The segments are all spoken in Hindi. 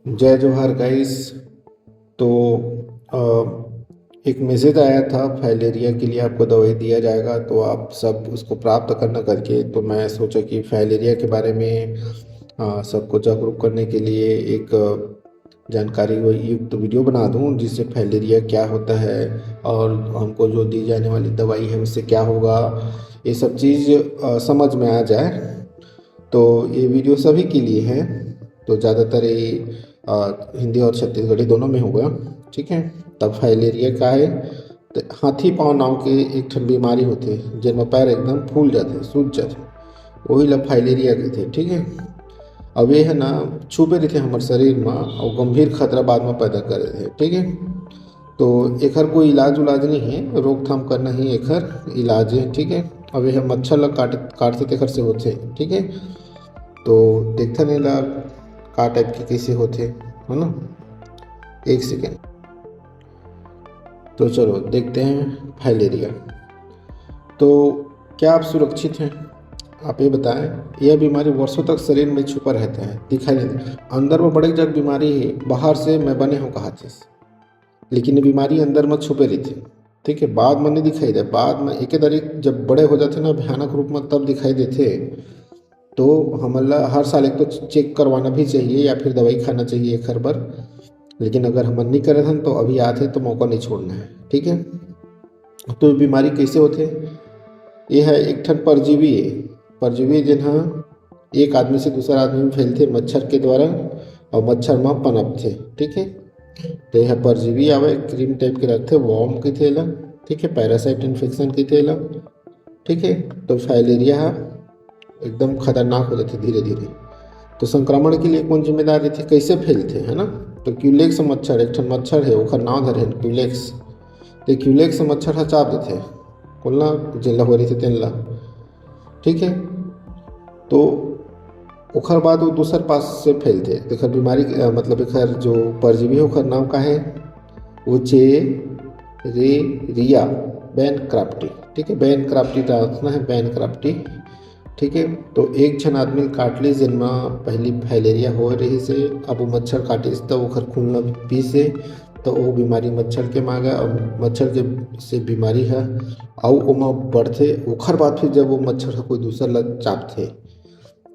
जय जोहार गाइस। तो एक मैसेज आया था फाइलेरिया के लिए आपको दवाई दिया जाएगा, तो आप सब उसको प्राप्त करना करके। तो मैं सोचा कि फाइलेरिया के बारे में सबको जागरूक करने के लिए एक जानकारी व युक्त वीडियो बना दूं, जिससे फाइलेरिया क्या होता है और हमको जो दी जाने वाली दवाई है उससे क्या होगा, ये सब चीज़ समझ में आ जाए। तो ये वीडियो सभी के लिए है। तो ज़्यादातर ये हिंदी और छत्तीसगढ़ी दोनों में होगा। ठीक है। तब फाइलेरिया का है तो हाथी पाँव नाव के एक ठन बीमारी होते जिनमें पैर एकदम फूल जाते सूज जाते, वही ला फाइलेरिया के थे। ठीक है। अब ये है ना छुपे रहते हमारे शरीर में और गंभीर खतरा बाद में पैदा कर देते। ठीक है। तो एकर कोई इलाज उलाज नहीं है, रोकथाम करना ही एकर इलाज है। ठीक है। अब यह मच्छर ला काटते तेखर से होते। ठीक है। तो देखते नहीं ला का टाइप के कैसे होते है ना। एक सेकेंड। तो चलो देखते हैं फाइलेरिया। तो क्या आप सुरक्षित हैं? आप ये बताएं। यह बीमारी वर्षों तक शरीर में छुपा रहता है, दिखाई नहीं देता। अंदर में बड़ी जग बीमारी है, बाहर से मैं बने हूँ कहा थे, लेकिन ये बीमारी अंदर में छुपे रहती। ठीक है। बाद में नहीं दिखाई दे, बाद में एक तारीख जब बड़े हो जाते ना भयानक रूप में तब दिखाई देते। तो हमारा हर साल एक तो चेक करवाना भी चाहिए या फिर दवाई खाना चाहिए एक हर बार। लेकिन अगर हम नहीं करे थे तो अभी आते तो मौका नहीं छोड़ना है। ठीक है। तो ये बीमारी कैसे होते? ये है एक ठन परजीवी है। परजीवी जिन्हा एक आदमी से दूसरा आदमी में फैलते मच्छर के द्वारा और मच्छर में पनपते। ठीक है। तो यह परजीवी आवे क्रीम टाइप के रखते वॉर्म की थेला। ठीक है। पैरासाइट इन्फेक्शन की थेला। ठीक है। तो फाइलेरिया एकदम खतरनाक हो जाते धीरे धीरे। तो संक्रमण के लिए कौन जिम्मेदार रहती, कैसे फैलते है ना। तो क्यूलेक्स मच्छर एक ठन मच्छर है, ओखर नाम धरे क्यूलेक्स। तो क्यूलेक्स मच्छर हा चाप देते कुलना जिनला हो रही थे तेनला। ठीक है। तो ओखर बाद वो दूसर पास से फैलते एखर बीमारी मतलब एखर जो परजीवी है ओखर नाम का है वो चे रे रिया बैन क्राफ्टी। ठीक है। बैन क्राफ्टी रखना है, बैन क्राफ्टी। ठीक है। तो एक छन आदमी काट ली जिनमें पहली फाइलेरिया हो रही से, अब वो मच्छर काटिस तो ओखर खून ल पी से, तो वो बीमारी मच्छर के मांगा और मच्छर के से बीमारी है और ओमा बढ़ते। ओखर बाद फिर जब वो मच्छर कोई दूसर ल चापते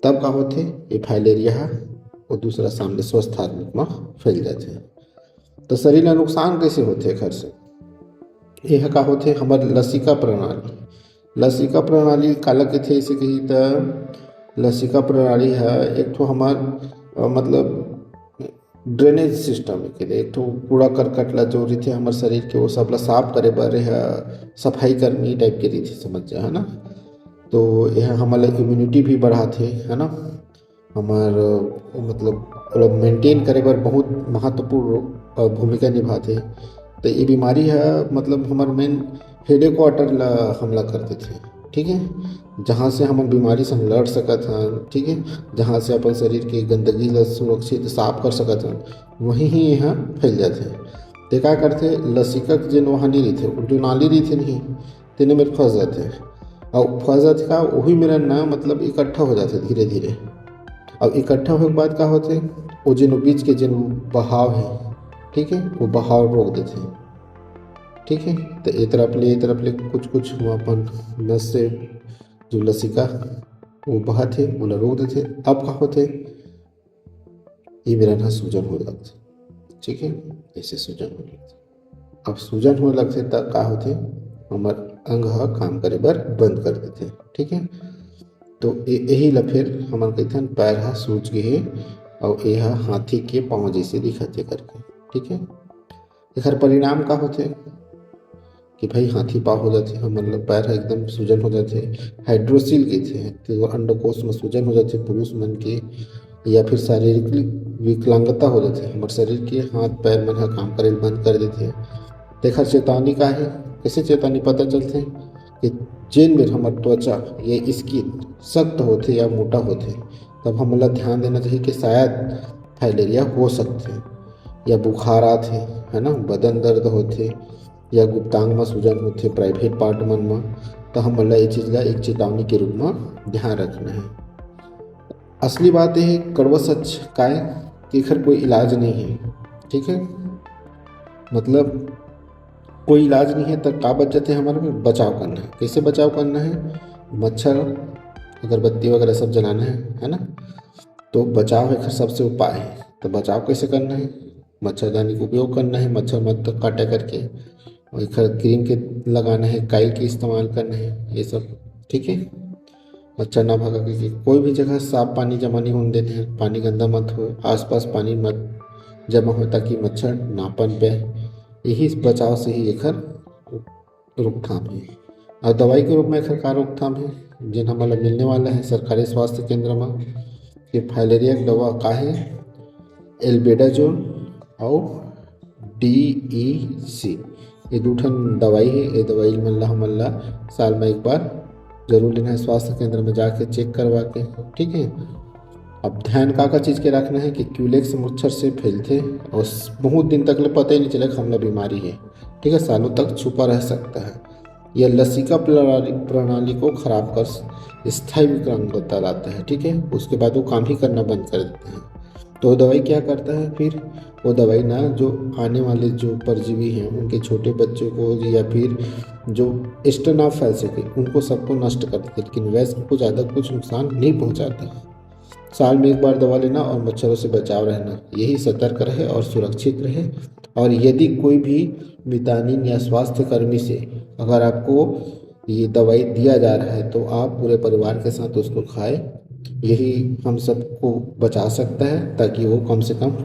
तब का होते ये फाइलेरिया है वो दूसरा सामने स्वस्थ आदमी में फैल जाते हैं। तो शरीर में नुकसान कैसे होते घर से? यह का होते हमार लसिका प्रणाली। लसिका प्रणाली काला के थे इसे कही तो लसिका प्रणाली है एक ठो हमार मतलब ड्रेनेज सिस्टम के लिए एक ठो कूड़ा करकट ला जो रही थे हमारे शरीर के वो सब ला साफ करे बर है सफाई कर्मी टाइप के रही थी, समझ जाए है ना। तो यह हमारे इम्यूनिटी भी बढ़ाते है ना। हमार मतलब मेंटेन करे बर बहुत महत्वपूर्ण भूमिका निभाते। तो ये बीमारी है मतलब हमारे मेन हेडे क्वार्टर ला हमला करते थे। ठीक है। जहाँ से हम बीमारी से हम लड़ सकत हैं। ठीक है। जहाँ से अपन शरीर की गंदगी ला सुरक्षित साफ कर सकत हैं वहीं ही यहाँ फैल जाते हैं। तो क्या करते लसिकक जिन वहाँ नहीं रहते जो नाली रही थे नहीं तेने में फंस जाते हैं और फंस जाते का वही मेरा ना मतलब इकट्ठा हो जाते धीरे धीरे। अब इकट्ठा होने के बाद क्या होते वो जिन बीच के जिन बहाव है, ठीक है, वो बहाव रोक देते हैं। ठीक है। तो ए तरफ ले कुछ कुछ हम अपन नस से जो लसिका वो बहा थे वो रोक देते। अब का होते ये मेरा ना सूजन हो लगते। ठीक है। ऐसे सूजन हो लगते। अब सूजन हो लगते तब का होते हमार अंग काम करे बर बंद कर देते। ठीक है। तो यही ला फिर हमार कहते पैर हा सूज गए और यह हाथी के पाँव जैसे दिखते करके। ठीक है। एकर परिणाम का होते कि भाई हाथी पाँव हो जाते हैं मतलब पैर एकदम सूजन हो जाते। हाइड्रोसिल के थे तो अंडकोश में सूजन हो जाते पुरुष मन के, या फिर शारीरिक विकलांगता हो जाते हमारे शरीर के हाथ पैर मन का काम करे बंद कर देते। देखा चेतावनी का है कैसे चेतावनी पता चलते कि जेन में हमार त्वचा ये स्किन सख्त होते या मोटा होते तब हमला ध्यान देना चाहिए कि शायद फाइलेरिया हो सकते या बुखार आते है ना, बदन दर्द होते या गुप्तांग में सूजन होते प्राइवेट पार्ट मन में, तो हमला ये चीज़ का एक चेतावनी के रूप में ध्यान रखना है। असली बात है कड़वा सच का है एकर कोई इलाज नहीं है। ठीक है, मतलब कोई इलाज नहीं है, तब का बच जाते हैं हमारे में बचाव करना है। कैसे बचाव करना है? मच्छर अगरबत्ती वगैरह सब जलाना है ना। तो बचाव है सबसे उपाय है। तो बचाव कैसे करना है? मच्छरदानी का उपयोग करना है, मच्छर मत काटा करके, और एक क्रीम के लगाना है, काई के इस्तेमाल करना है, ये सब। ठीक है, मच्छर ना भगा के कोई भी जगह साफ पानी जमा नहीं होने देते हैं, पानी गंदा मत हो, आसपास पानी मत जमा हो ताकि मच्छर ना पनपे। यही बचाव से ही एकर रोकथाम है। और दवाई के रूप में एकर का रोकथाम है, जिन हमला मिलने वाला है सरकारी स्वास्थ्य केंद्र में कि फाइलेरिया की दवा का है एल्बेडाजोल और DEC, ये दो ठन दवाई है। ये दवाई हमला साल में एक बार जरूर लेना है, स्वास्थ्य केंद्र में जाके चेक करवा के। ठीक है, अब ध्यान का चीज़ के रखना है कि क्यूलेक्स मच्छर से फैलते और बहुत दिन तक पता ही नहीं चला कि हमला बीमारी है। ठीक है, सालों तक छुपा रह सकता है। यह लसिका प्रणाली को खराब कर स्थायी विकलांगता लाता है। ठीक है, उसके बाद वो काम ही करना बंद कर देते हैं। तो दवाई क्या करता है फिर? वो दवाई ना जो आने वाले जो परजीवी हैं उनके छोटे बच्चों को या फिर जो एक्स्ट्रा ना फैल सके उनको सबको नष्ट कर देते, लेकिन वैसे को ज़्यादा कुछ नुकसान नहीं पहुंचाता। साल में एक बार दवा लेना और मच्छरों से बचाव रहना, यही सतर्क रहे और सुरक्षित रहे। और यदि कोई भी मितानिन या स्वास्थ्य कर्मी से अगर आपको ये दवाई दिया जा रहा है तो आप पूरे परिवार के साथ उसको खाएं। यही हम सबको बचा सकता है ताकि वो कम से कम